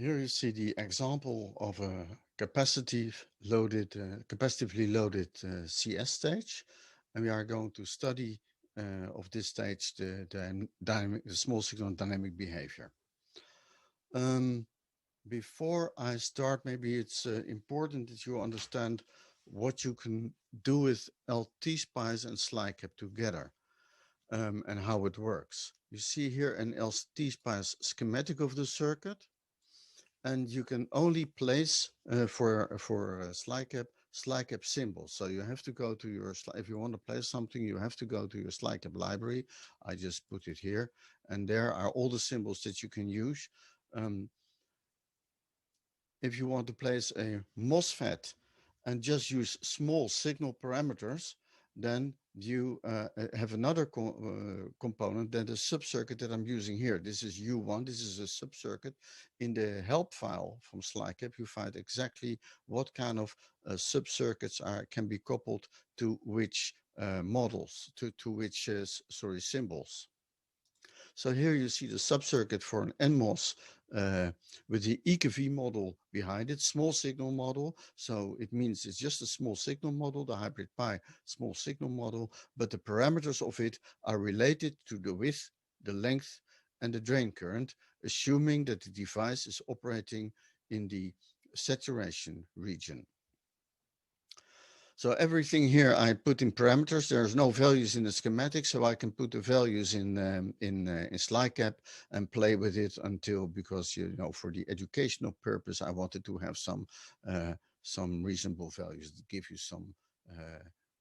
Here you see the example of a capacitively loaded CS stage, and we are going to study of this stage the small signal dynamic behavior. Before I start, maybe it's important that you understand what you can do with LTSPice and SLiCAP together, and how it works. You see here an LTSPice schematic of the circuit, and you can only place for SLiCAP symbols. So you have to go to your, if you want to place something, you have to go to your SLiCAP library. I just put it here, and there are all the symbols that you can use. If you want to place a MOSFET and just use small signal parameters, then you have another component than the subcircuit that I'm using here. This is U1, this is a subcircuit. In the help file from SLiCAP, you find exactly what kind of subcircuits can be coupled to which models, to which, symbols. So here you see the subcircuit for an NMOS with the EKV model behind it, small signal model. So it means it's just a small signal model, the hybrid pi small signal model, but the parameters of it are related to the width, the length, and the drain current, assuming that the device is operating in the saturation region. So everything here I put in parameters. There's no values in the schematic, so I can put the values in SLiCAP and play with it until, because for the educational purpose, I wanted to have some reasonable values to give you some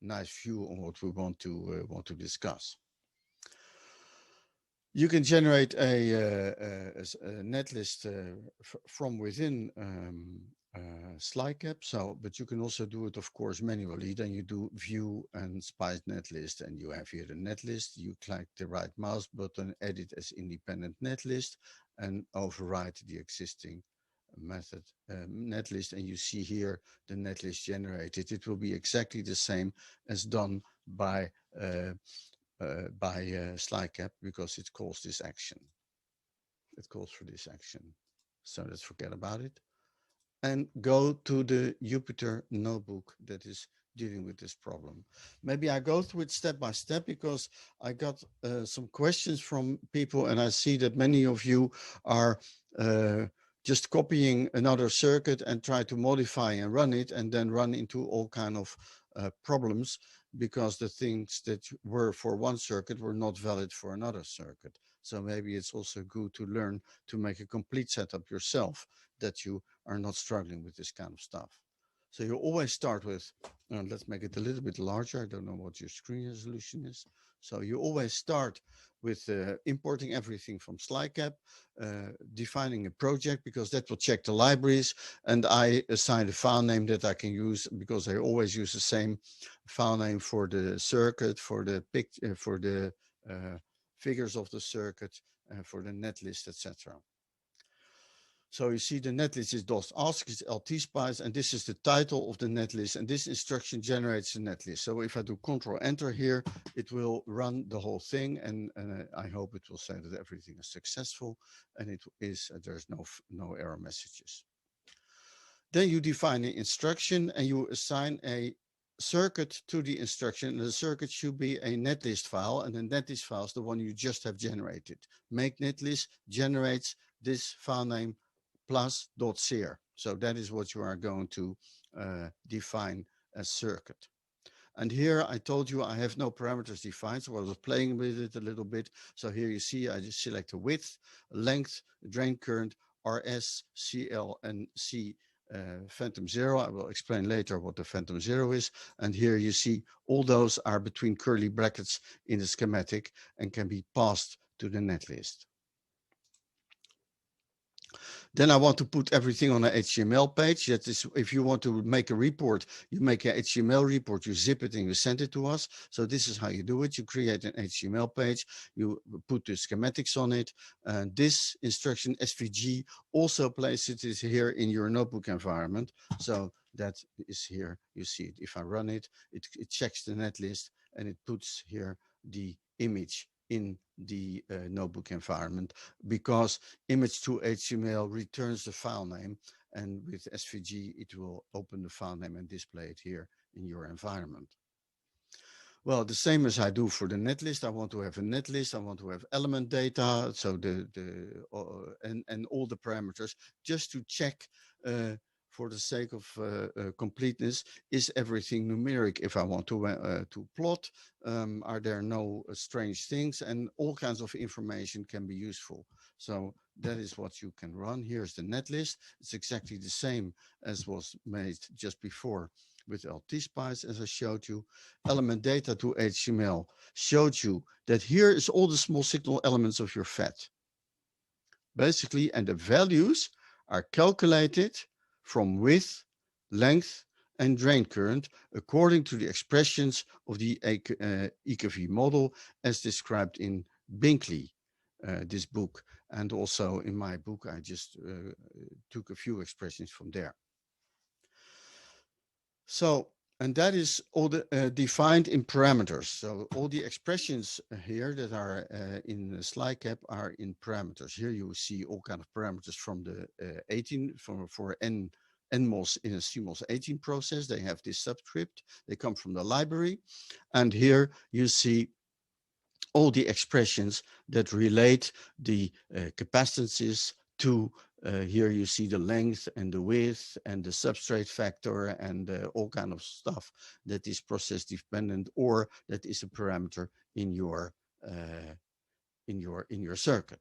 nice view on what we want to discuss. You can generate a netlist from within SLiCAP, but you can also do it, of course, manually. Then you do view and SPice netlist, and you have here the netlist. You click the right mouse button, edit as independent netlist, and override the existing method netlist, and you see here the netlist generated. It will be exactly the same as done by SLiCAP, because it calls this action. It calls for this action. So let's forget about it and go to the Jupyter notebook that is dealing with this problem. Maybe I go through it step by step, because I got some questions from people, and I see that many of you are just copying another circuit and try to modify and run it, and then run into all kind of problems, because the things that were for one circuit were not valid for another circuit. So maybe it's also good to learn to make a complete setup yourself, that you are not struggling with this kind of stuff. So you always start with, let's make it a little bit larger. I don't know what your screen resolution is. So you always start with importing everything from SLiCAP, defining a project, because that will check the libraries, and I assign a file name that I can use, because I always use the same file name for the circuit, for the figures of the circuit, for the netlist, etc. So you see the netlist is .ask, is LTSPice, and this is the title of the netlist, and this instruction generates the netlist. So if I do Control Enter here, it will run the whole thing, and I hope it will say that everything is successful, and it is. There's no error messages. Then you define an instruction, and you assign a circuit to the instruction, and the circuit should be a netlist file, and the netlist file is the one you just have generated. Make netlist generates this file name plus.ser. So that is what you are going to define as circuit. And here I told you I have no parameters defined, so I was playing with it a little bit. So here you see I just select a width, length, drain current, RS, CL, and C phantom zero. I will explain later what the phantom zero is. And here you see all those are between curly brackets in the schematic and can be passed to the netlist. Then I want to put everything on an HTML page. That is, if you want to make a report, you make an HTML report, you zip it and you send it to us. So this is how you do it. You create an HTML page, you put the schematics on it. And this instruction SVG also places it here in your notebook environment. So that is here, you see it. If I run it, it checks the netlist and it puts here the image in the notebook environment, because image2.html returns the file name, and with SVG it will open the file name and display it here in your environment. Well, the same as I do for the netlist. I want to have a netlist. I want to have element data, so and all the parameters, just to check, for the sake of completeness, is everything numeric? If I want to plot, are there no strange things? And all kinds of information can be useful. So that is what you can run. Here's the netlist. It's exactly the same as was made just before with LTSPice, as I showed you. Element data to HTML showed you that here is all the small signal elements of your FET, basically, and the values are calculated from width, length, and drain current according to the expressions of the EKV model as described in Binkley, this book. And also in my book, I just took a few expressions from there. So, and that is all the defined in parameters. So all the expressions here that are in SLiCAP are in parameters. Here you will see all kind of parameters from the 18 for NMOS in a CMOS 18 process. They have this subscript. They come from the library. And here you see all the expressions that relate the capacitances to here you see the length and the width and the substrate factor and all kind of stuff that is process dependent or that is a parameter in your circuit.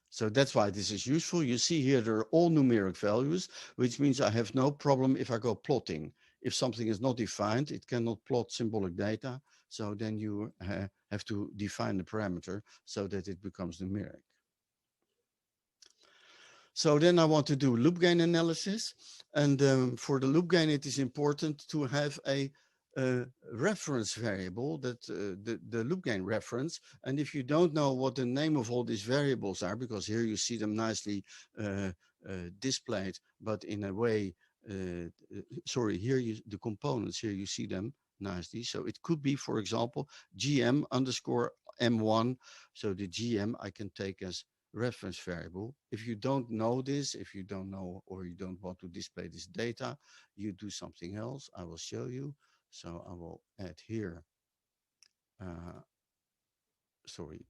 So that's why this is useful. You see here they're all numeric values, which means I have no problem if I go plotting. If something is not defined, it cannot plot symbolic data. So then you have to define the parameter so that it becomes numeric. So then I want to do loop gain analysis. And for the loop gain, it is important to have a reference variable, that the loop gain reference. And if you don't know what the name of all these variables are, because here you see them nicely displayed, but in a way, sorry, here the components, here you see them nicely. So it could be, for example, GM underscore M1. So the GM I can take as reference variable. If you don't know this, if you don't know or you don't want to display this data, you do something else. I will show you. So I will add here,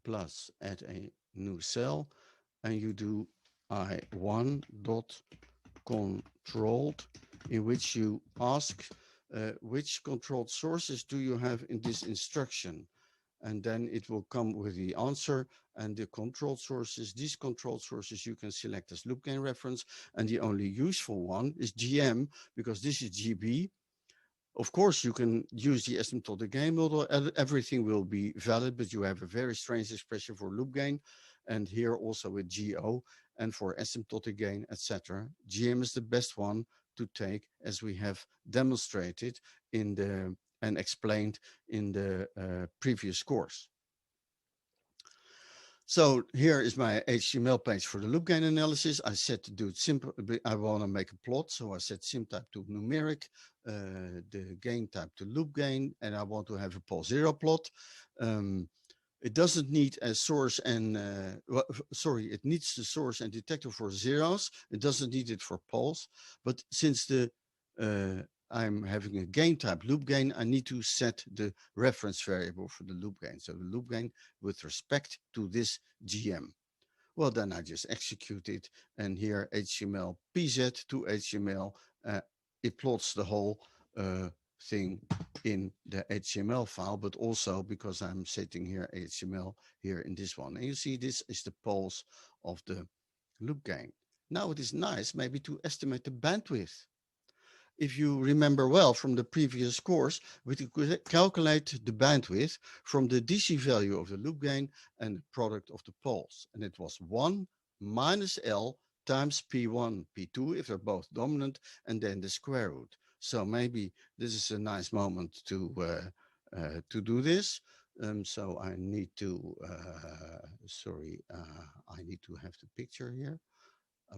plus add a new cell, and you do I1 dot controlled, in which you ask which controlled sources do you have in this instruction, and then it will come with the answer. And the controlled sources, these controlled sources you can select as loop gain reference, and the only useful one is GM, because this is GB. Of course, you can use the asymptotic gain model. Everything will be valid, but you have a very strange expression for loop gain, and here also with GO, and for asymptotic gain, etc. GM is the best one to take, as we have demonstrated in the and explained in the previous course. So here is my HTML page for the loop gain analysis. I said to do it simple. I want to make a plot, so I set sim type to numeric, the gain type to loop gain, and I want to have a pole zero plot. It doesn't need a source and, it needs the source and detector for zeros. It doesn't need it for poles. But since I'm having a gain type loop gain, I need to set the reference variable for the loop gain. So the loop gain with respect to this GM. Well, then I just execute it, and here HTML PZ to HTML, it plots the whole thing in the HTML file, but also because I'm setting here HTML here in this one. And you see this is the poles of the loop gain. Now it is nice maybe to estimate the bandwidth. If you remember well from the previous course, we could calculate the bandwidth from the DC value of the loop gain and the product of the poles. And it was 1 minus L times P1, P2, if they're both dominant, and then the square root. So maybe this is a nice moment to do this. So I need to, I need to have the picture here,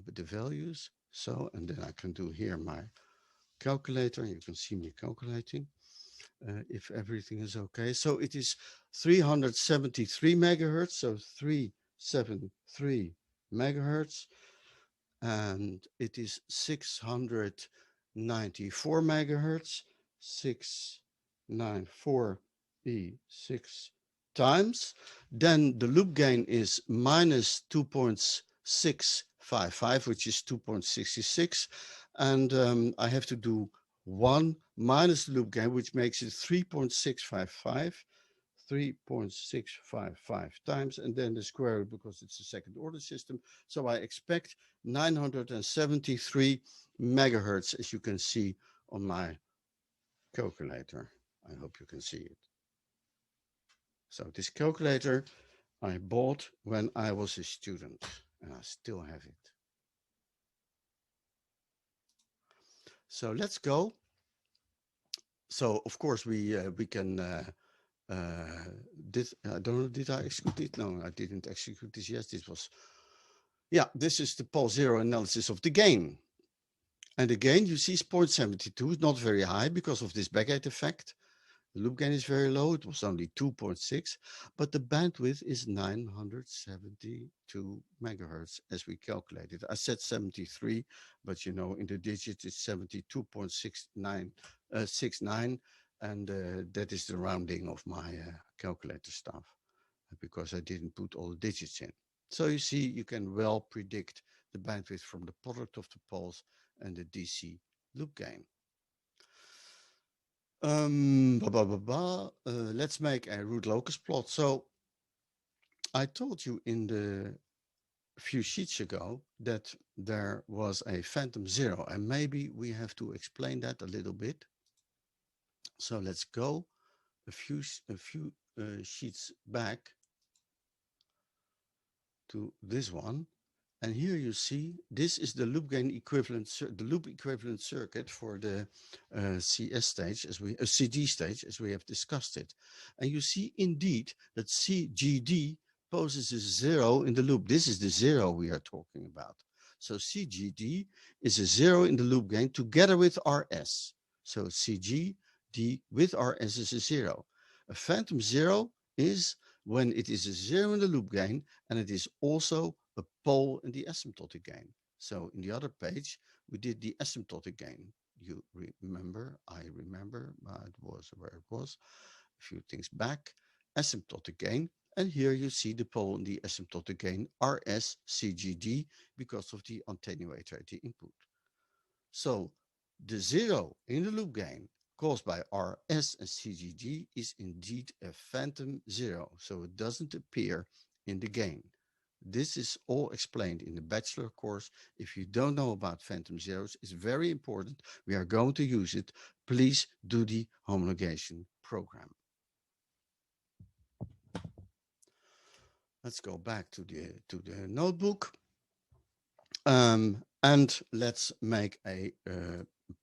but the values. So, and then I can do here my calculator. You can see me calculating. if everything is okay. So it is 373 megahertz, so 373 megahertz, and it is 694 megahertz, 694 E6 times. Then the loop gain is minus 2.655, which is 2.66, and I have to do 1 minus the loop gain, which makes it 3.655. 3.655 times, and then the square root because it's a second order system. So I expect 973 megahertz, as you can see on my calculator. I hope you can see it. So this calculator I bought when I was a student, and I still have it. So let's go. So of course we can I don't know, did I execute it? No, I didn't execute this. Yes, this was, yeah, this is the pole zero analysis of the gain. And the gain you see is 0.72, not very high because of this Backhand effect. The loop gain is very low, it was only 2.6, but the bandwidth is 972 megahertz as we calculated. I said 73, but you know, in the digits it's 72.69, and that is the rounding of my calculator stuff because I didn't put all the digits in. So you see, you can well predict the bandwidth from the product of the poles and the DC loop gain. Let's make a root locus plot. So I told you in the few sheets ago that there was a phantom zero, and maybe we have to explain that a little bit. So let's go a few sheets back to this one. And here you see, this is the loop gain equivalent, the loop equivalent circuit for the CS stage, CD stage, as we have discussed it. And you see indeed that CGD poses a zero in the loop. This is the zero we are talking about. So CGD is a zero in the loop gain together with RS. So CGD with RS is a zero. A phantom zero is when it is a zero in the loop gain and it is also a pole in the asymptotic gain. So in the other page, we did the asymptotic gain. You remember, I remember, it was where it was, a few things back, asymptotic gain. And here you see the pole in the asymptotic gain, RS CGD, because of the attenuator at the input. So the zero in the loop gain caused by RS and CGD is indeed a phantom zero. So it doesn't appear in the gain. This is all explained in the bachelor course. If you don't know about phantom zeros, it's very important. We are going to use it. Please do the homologation program. Let's go back to the notebook. And let's make a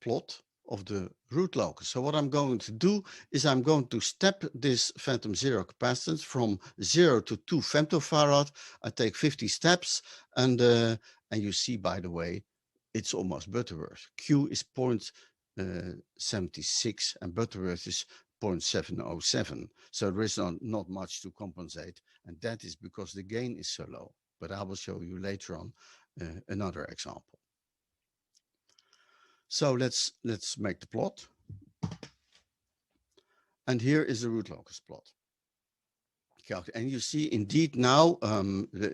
plot of the root locus. So what I'm going to do is I'm going to step this phantom zero capacitance from 0 to 2 femtofarad. I take 50 steps, and you see, by the way, it's almost Butterworth. Q is 0.76 and Butterworth is 0.707. So there is not much to compensate, and that is because the gain is so low. But I will show you later on another example. So let's make the plot. And here is the root locus plot. And you see indeed now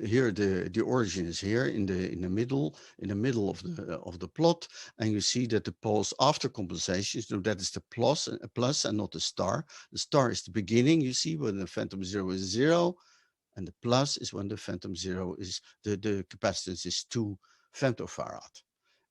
here the origin is here in the middle of the plot, and you see that the poles after compensation, so that is the plus and not the star. The star is the beginning, you see, when the phantom zero is 0, and the plus is when the phantom zero is the capacitance is 2 femtofarad.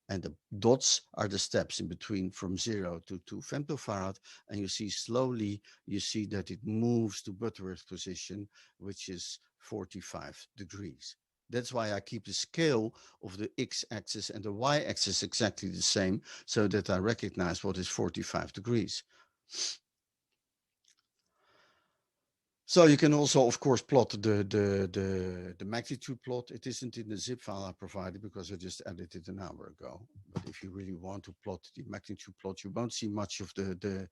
And the dots are the steps in between from 0 to 2 femtofarad. And you see slowly, you see that it moves to Butterworth position, which is 45 degrees. That's why I keep the scale of the x-axis and the y-axis exactly the same, so that I recognize what is 45 degrees. So you can also, of course, plot the magnitude plot. It isn't in the zip file I provided because I just edited an hour ago. But if you really want to plot the magnitude plot, you won't see much of the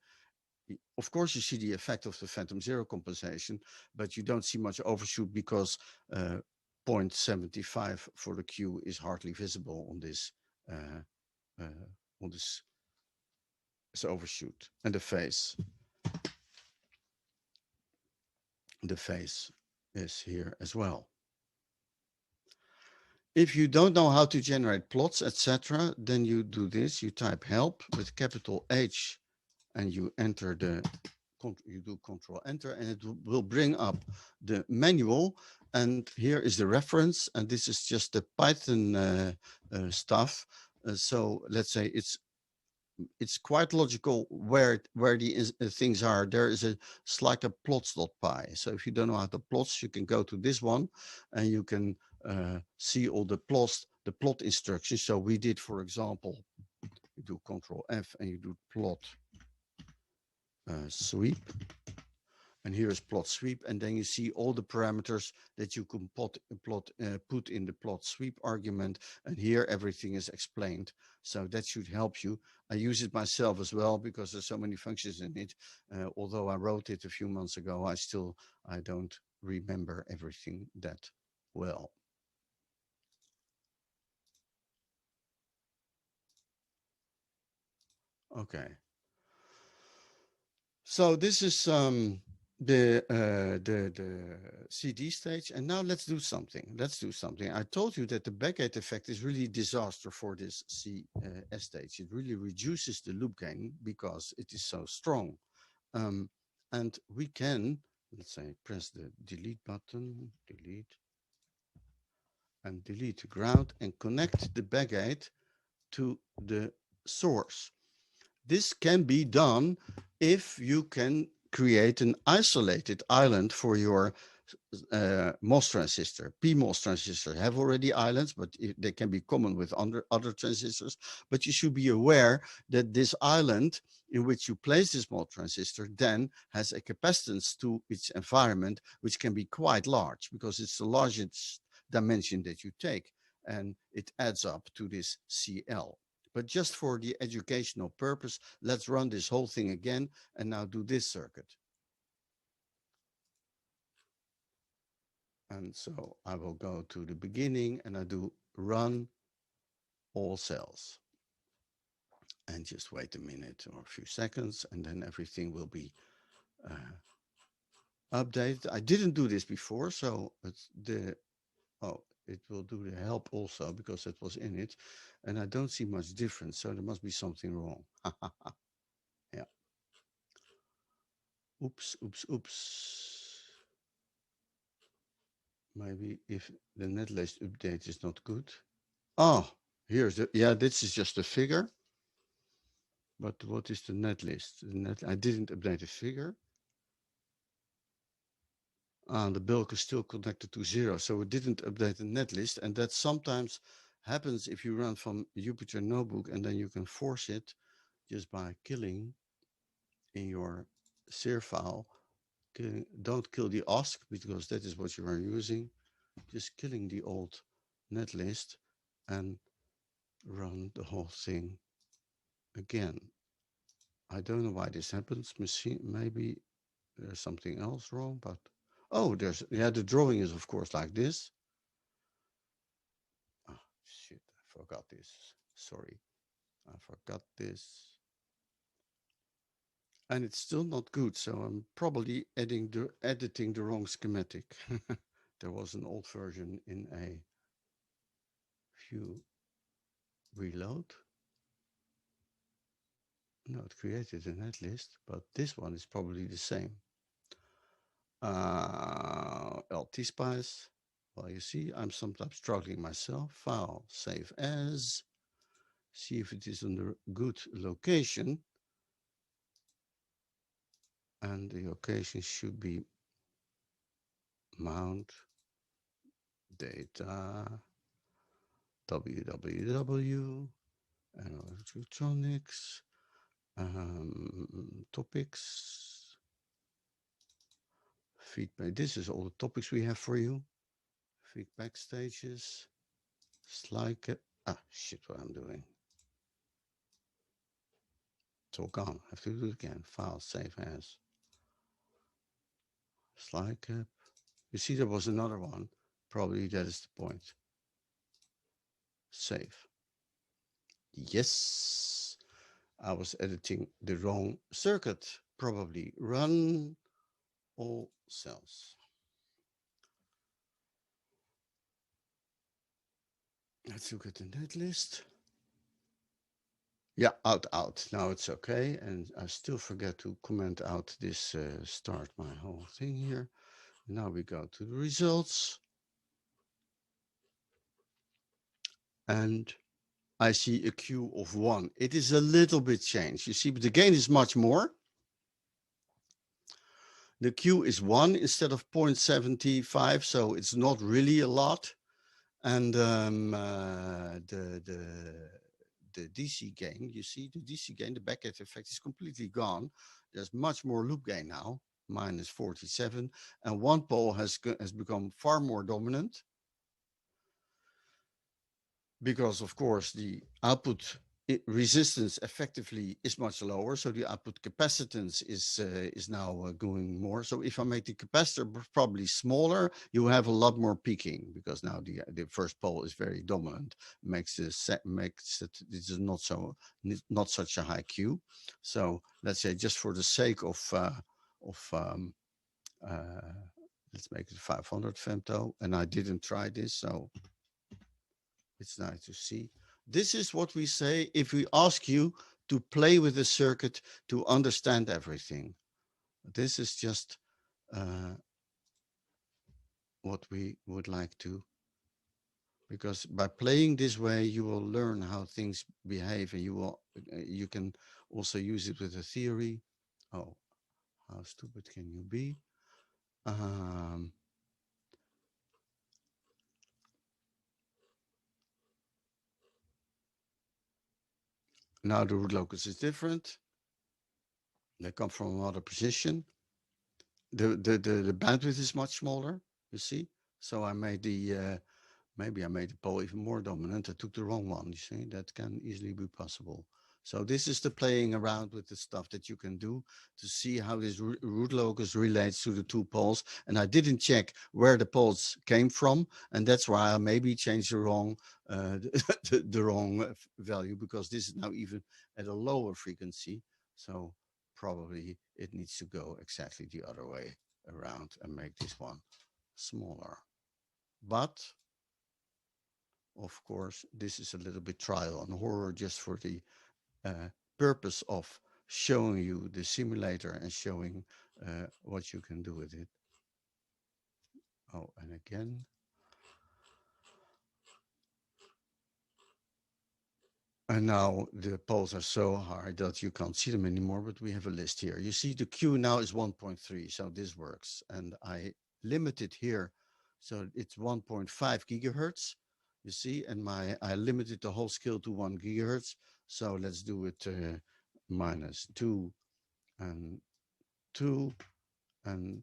of course, you see the effect of the phantom zero compensation, but you don't see much overshoot because 0.75 for the Q is hardly visible on this uh, on this overshoot. And the phase is here as well. If you don't know how to generate plots, etc., then you do this. You type help with capital H and you enter you do control enter, and it will bring up the manual. And here is the reference. And this is just the Python stuff. So let's say it's quite logical where the things are. There is a SLiCAP plots.py. So if you don't know how to plots, you can go to this one and you can see all the plot instructions. So we did, for example, you do Control F and you do plot sweep. And here is plot sweep, and then you see all the parameters that you can put in the plot sweep argument, and here everything is explained. So that should help you. I use it myself as well because there's so many functions in it. Although I wrote it a few months ago, I don't remember everything that well. Okay. So this is the CD stage, and now let's do something. I told you that the backgate effect is really a disaster for this CS stage. It really reduces the loop gain because it is so strong. And we can, let's say, press the delete button, delete the ground and connect the backgate to the source. This can be done if you can create an isolated island for your MOS transistor. PMOS transistors have already islands, but they can be common with other transistors. But you should be aware that this island in which you place this MOS transistor then has a capacitance to its environment, which can be quite large because it's the largest dimension that you take, and it adds up to this CL. But just for the educational purpose, let's run this whole thing again and now do this circuit. And so I will go to the beginning and I do run all cells. And just wait a minute or a few seconds, and then everything will be updated. I didn't do this before, so it will do the help also because it was in it. And I don't see much difference, so there must be something wrong. Yeah. Oops. Maybe if the Netlist update is not good. Oh, here's this is just a figure. But what is the Netlist? I didn't update the figure. The bulk is still connected to 0, so it didn't update the Netlist, and that sometimes happens if you run from Jupyter Notebook, and then you can force it just by killing in your SIR file. Don't kill the OSC because that is what you are using. Just killing the old Netlist and run the whole thing again. I don't know why this happens. Maybe there's something else wrong, but the drawing is of course like this. Oh shit, I forgot this. Sorry, I forgot this. And it's still not good, so I'm probably editing the wrong schematic. There was an old version in a few reload. No, it created a netlist, but this one is probably the same. LTSPice. Well, you see, I'm sometimes struggling myself. File, save as. See if it is on the good location. And the location should be mount data www electronics topics feedback. This is all the topics we have for you. Feedback stages. SLiCAP. Shit, what I'm doing. It's all gone. I have to do it again. File, save as. SLiCAP. You see, there was another one. Probably that is the point. Save. Yes, I was editing the wrong circuit. Probably run all cells. Let's look at the netlist. Yeah, out. Now it's okay. And I still forget to comment out this start my whole thing here. Now we go to the results. And I see a Q of 1. It is a little bit changed. You see, but the gain is much more. The Q is 1 instead of 0.75, so it's not really a lot. And the DC gain, you see, the DC gain, the Backhand effect is completely gone. There's much more loop gain now, minus 47, and one pole has become far more dominant because, of course, the output resistance effectively is much lower, so the output capacitance is now going more. So if I make the capacitor probably smaller, you have a lot more peaking because now the first pole is very dominant, makes it this is not such a high Q. So let's say just for the sake of let's make it 500 femto, and I didn't try this, so it's nice to see. This is what we say if we ask you to play with the circuit to understand everything. This is just what we would like to, because by playing this way, you will learn how things behave, and you can also use it with a theory. Oh, how stupid can you be? Now the root locus is different. They come from another position. The bandwidth is much smaller, you see. So I made the maybe I made the pole even more dominant. I took the wrong one, you see. That can easily be possible. So this is the playing around with the stuff that you can do to see how this root locus relates to the two poles. And I didn't check where the poles came from, and that's why I maybe changed the wrong the wrong value, because this is now even at a lower frequency. So probably it needs to go exactly the other way around and make this one smaller. But of course, this is a little bit trial and horror just for the purpose of showing you the simulator and showing what you can do with it. Oh, and again. And now the poles are so high that you can't see them anymore, but we have a list here. You see the Q now is 1.3, so this works. And I limit it here, so it's 1.5 gigahertz, you see, and I limited the whole scale to 1 gigahertz. So let's do it minus 2 and 2 and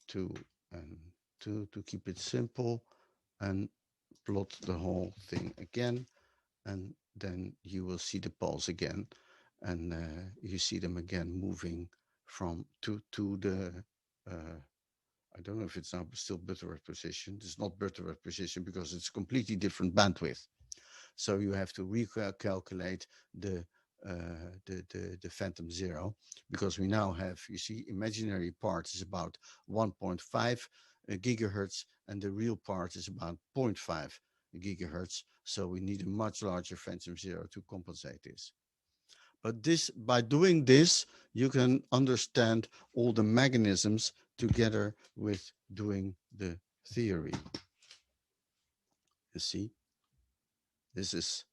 2 and 2 to keep it simple, and plot the whole thing again, and then you will see the poles again, and you see them again moving from to the I don't know if it's now still Butterworth position. It's not Butterworth position because it's completely different bandwidth. So you have to recalculate the phantom zero, because we now have, you see, imaginary part is about 1.5 gigahertz, and the real part is about 0.5 gigahertz. So we need a much larger phantom zero to compensate this. But this, by doing this, you can understand all the mechanisms together with doing the theory. You see, this is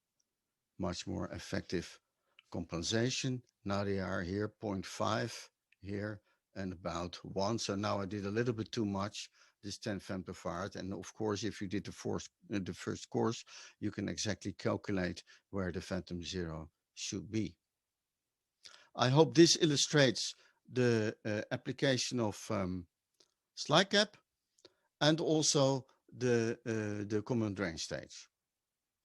much more effective compensation. Now they are here 0.5 here and about 1. So now I did a little bit too much, this 10 femtofarad. And of course, if you did the first course, you can exactly calculate where the phantom zero should be. I hope this illustrates the application of SLiCAP and also the common drain stage.